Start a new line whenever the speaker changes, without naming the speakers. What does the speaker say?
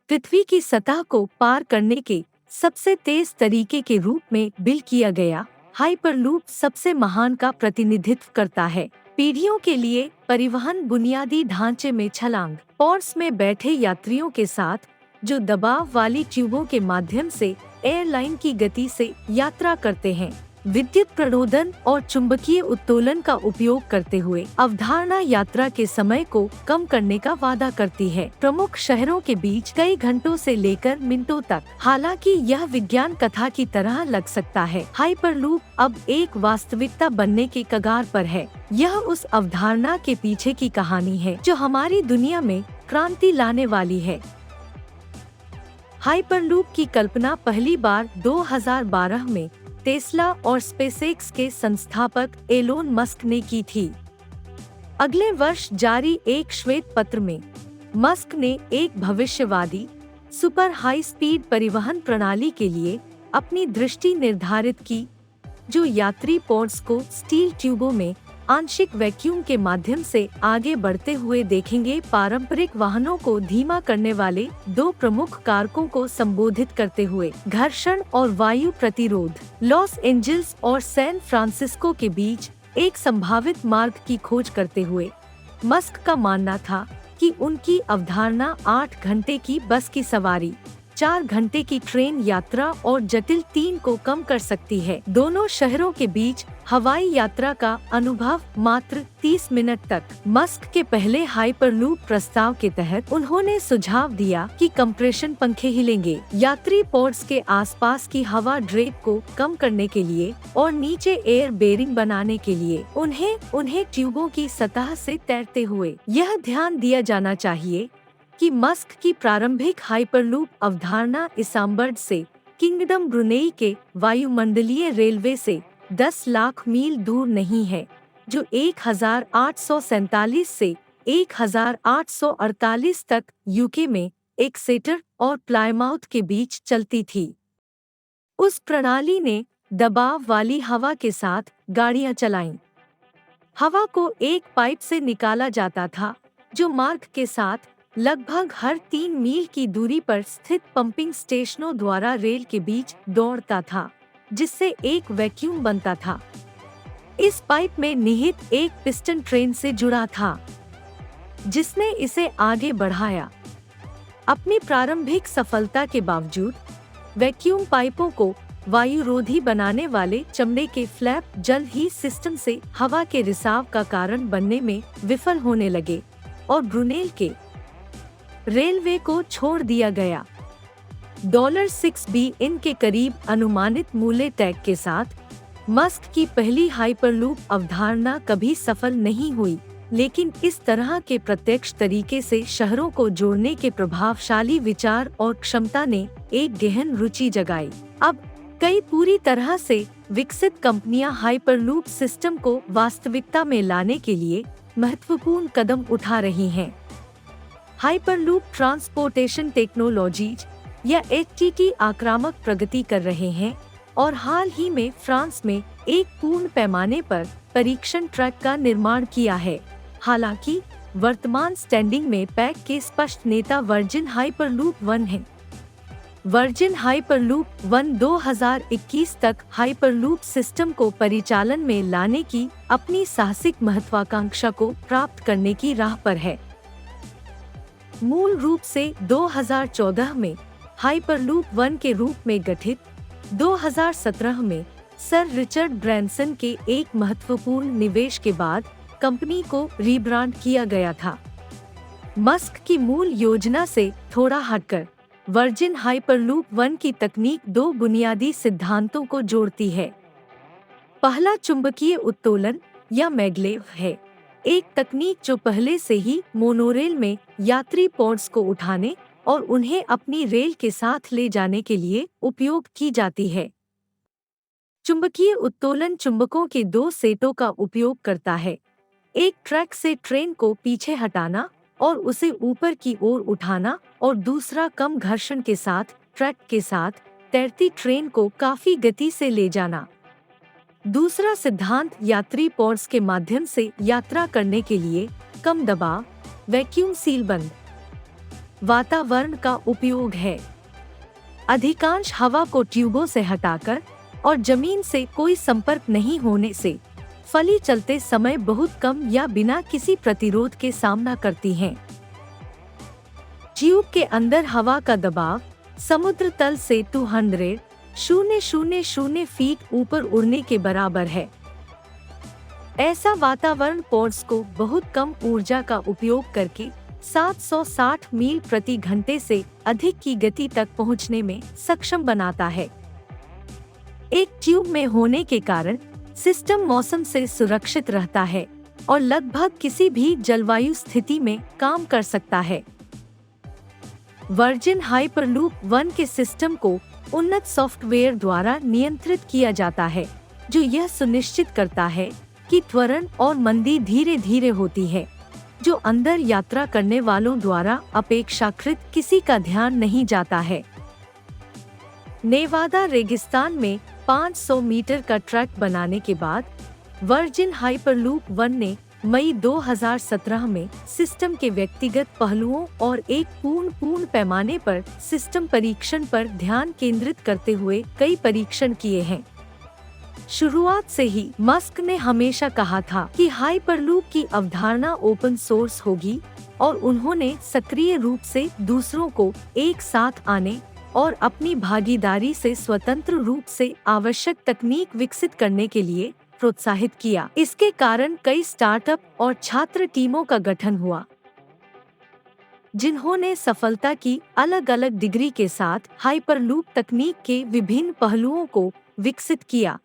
पृथ्वी की सतह को पार करने के सबसे तेज तरीके के रूप में बिल किया गया हाइपरलूप सबसे महान का प्रतिनिधित्व करता है। पीढ़ियों के लिए परिवहन बुनियादी ढांचे में छलांग, पोर्ट्स में बैठे यात्रियों के साथ जो दबाव वाली ट्यूबों के माध्यम से एयरलाइन की गति से यात्रा करते हैं, विद्युत प्रणोदन और चुंबकीय उत्तोलन का उपयोग करते हुए अवधारणा यात्रा के समय को कम करने का वादा करती है। प्रमुख शहरों के बीच कई घंटों से लेकर मिनटों तक। हालांकि यह विज्ञान कथा की तरह लग सकता है, हाइपरलूप अब एक वास्तविकता बनने के कगार पर है। यह उस अवधारणा के पीछे की कहानी है जो हमारी दुनिया में क्रांति लाने वाली है। हाइपरलूप की कल्पना पहली बार 2012 में टेस्ला और स्पेसएक्स के संस्थापक एलोन मस्क ने की थी। अगले वर्ष जारी एक श्वेत पत्र में मस्क ने एक भविष्यवादी सुपर हाई स्पीड परिवहन प्रणाली के लिए अपनी दृष्टि निर्धारित की, जो यात्री पोर्ट्स को स्टील ट्यूबों में आंशिक वैक्यूम के माध्यम से आगे बढ़ते हुए देखेंगे। पारंपरिक वाहनों को धीमा करने वाले दो प्रमुख कारकों को संबोधित करते हुए घर्षण और वायु प्रतिरोध, लॉस एंजल्स और सैन फ्रांसिस्को के बीच एक संभावित मार्ग की खोज करते हुए मस्क का मानना था कि उनकी अवधारणा 8 घंटे की बस की सवारी, 4 घंटे की ट्रेन यात्रा और जटिल 3 को कम कर सकती है। दोनों शहरों के बीच हवाई यात्रा का अनुभव मात्र 30 मिनट तक। मस्क के पहले हाइपरलूप प्रस्ताव के तहत उन्होंने सुझाव दिया कि कंप्रेशन पंखे हिलेंगे, यात्री पोर्ट्स के आसपास की हवा ड्रेप को कम करने के लिए और नीचे एयर बेरिंग बनाने के लिए उन्हें ट्यूबों की सतह से तैरते हुए। यह ध्यान दिया जाना चाहिए कि मस्क की प्रारंभिक हाइपरलूप अवधारणा इस्तांबुल से किंगडम ब्रुनेई के वायुमंडलीय रेलवे से 10 लाख मील दूर नहीं है, जो 1847 से 1848 तक यूके में एक्सेटर और प्लायमाउथ के बीच चलती थी। उस प्रणाली ने दबाव वाली हवा के साथ गाड़ियां चलाईं। हवा को एक पाइप से निकाला जाता था, जो मार्ग के साथ लगभग हर 3 मील की दूरी पर स्थित पंपिंग स्टेशनों द्वारा रेल के बीच दौड़ता था, जिससे एक वैक्यूम बनता था। इस पाइप में निहित एक पिस्टन ट्रेन से जुड़ा था, जिसने इसे आगे बढ़ाया। अपनी प्रारंभिक सफलता के बावजूद वैक्यूम पाइपों को वायुरोधी बनाने वाले चमड़े के फ्लैप जल्द ही सिस्टम से हवा के रिसाव का कारण बनने में विफल होने लगे और ब्रुनेई के रेलवे को छोड़ दिया गया। $6 बिलियन के करीब अनुमानित मूल्य टैग के साथ मस्क की पहली हाइपरलूप अवधारणा कभी सफल नहीं हुई, लेकिन इस तरह के प्रत्यक्ष तरीके से शहरों को जोड़ने के प्रभावशाली विचार और क्षमता ने एक गहन रुचि जगाई। अब कई पूरी तरह से विकसित कंपनियां हाइपरलूप सिस्टम को वास्तविकता में लाने के लिए महत्वपूर्ण कदम उठा रही हैं। हाइपरलूप ट्रांसपोर्टेशन टेक्नोलॉजीज या HTT आक्रामक प्रगति कर रहे हैं और हाल ही में फ्रांस में एक पूर्ण पैमाने पर परीक्षण ट्रैक का निर्माण किया है। हालांकि वर्तमान स्टैंडिंग में पैक के स्पष्ट नेता वर्जिन हाइपरलूप 1 है। वर्जिन हाइपरलूप 1 2021 तक हाइपरलूप सिस्टम को परिचालन में लाने की अपनी साहसिक महत्वाकांक्षा को प्राप्त करने की राह पर है। मूल रूप से 2014 में हाइपरलूप 1 के रूप में गठित, 2017 में सर रिचर्ड ब्रैनसन के एक महत्वपूर्ण निवेश के बाद कंपनी को रीब्रांड किया गया था। मस्क की मूल योजना से थोड़ा हटकर वर्जिन हाइपरलूप 1 की तकनीक 2 बुनियादी सिद्धांतों को जोड़ती है। पहला चुंबकीय उत्तोलन या मैग्लेव है, एक तकनीक जो पहले से ही मोनोरेल में यात्री पोर्ट्स को उठाने और उन्हें अपनी रेल के साथ ले जाने के लिए उपयोग की जाती है। चुंबकीय उत्तोलन चुंबकों के 2 सेटों का उपयोग करता है, एक ट्रैक से ट्रेन को पीछे हटाना और उसे ऊपर की ओर उठाना, और दूसरा कम घर्षण के साथ ट्रैक के साथ तैरती ट्रेन को काफी गति से ले जाना। दूसरा सिद्धांत यात्री पोर्ट्स के माध्यम से यात्रा करने के लिए कम दबाव वैक्यूम सील बंद वातावरण का उपयोग है। अधिकांश हवा को ट्यूबों से हटाकर और जमीन से कोई संपर्क नहीं होने से फली चलते समय बहुत कम या बिना किसी प्रतिरोध के सामना करती हैं। ट्यूब के अंदर हवा का दबाव समुद्र तल से 200 फीट ऊपर उड़ने के बराबर है। ऐसा वातावरण पोर्स को बहुत कम ऊर्जा का उपयोग करके 760 मील प्रति घंटे से अधिक की गति तक पहुंचने में सक्षम बनाता है। एक ट्यूब में होने के कारण सिस्टम मौसम से सुरक्षित रहता है और लगभग किसी भी जलवायु स्थिति में काम कर सकता है। वर्जिन हाइपरलूप 1 के सिस्टम को उन्नत सॉफ्टवेयर द्वारा नियंत्रित किया जाता है, जो यह सुनिश्चित करता है कि त्वरण और मंदी धीरे धीरे होती है, जो अंदर यात्रा करने वालों द्वारा अपेक्षाकृत किसी का ध्यान नहीं जाता है। नेवादा रेगिस्तान में 500 मीटर का ट्रैक बनाने के बाद वर्जिन हाइपरलूप 1 ने मई 2017 में सिस्टम के व्यक्तिगत पहलुओं और एक पूर्ण पैमाने पर सिस्टम परीक्षण पर ध्यान केंद्रित करते हुए कई परीक्षण किए हैं। शुरुआत से ही मस्क ने हमेशा कहा था कि हाइपरलूप की अवधारणा ओपन सोर्स होगी और उन्होंने सक्रिय रूप से दूसरों को एक साथ आने और अपनी भागीदारी से स्वतंत्र रूप से आवश्यक तकनीक विकसित करने के लिए प्रोत्साहित किया। इसके कारण कई स्टार्टअप और छात्र टीमों का गठन हुआ, जिन्होंने सफलता की अलग अलग डिग्री के साथ हाइपरलूप तकनीक के विभिन्न पहलुओं को विकसित किया।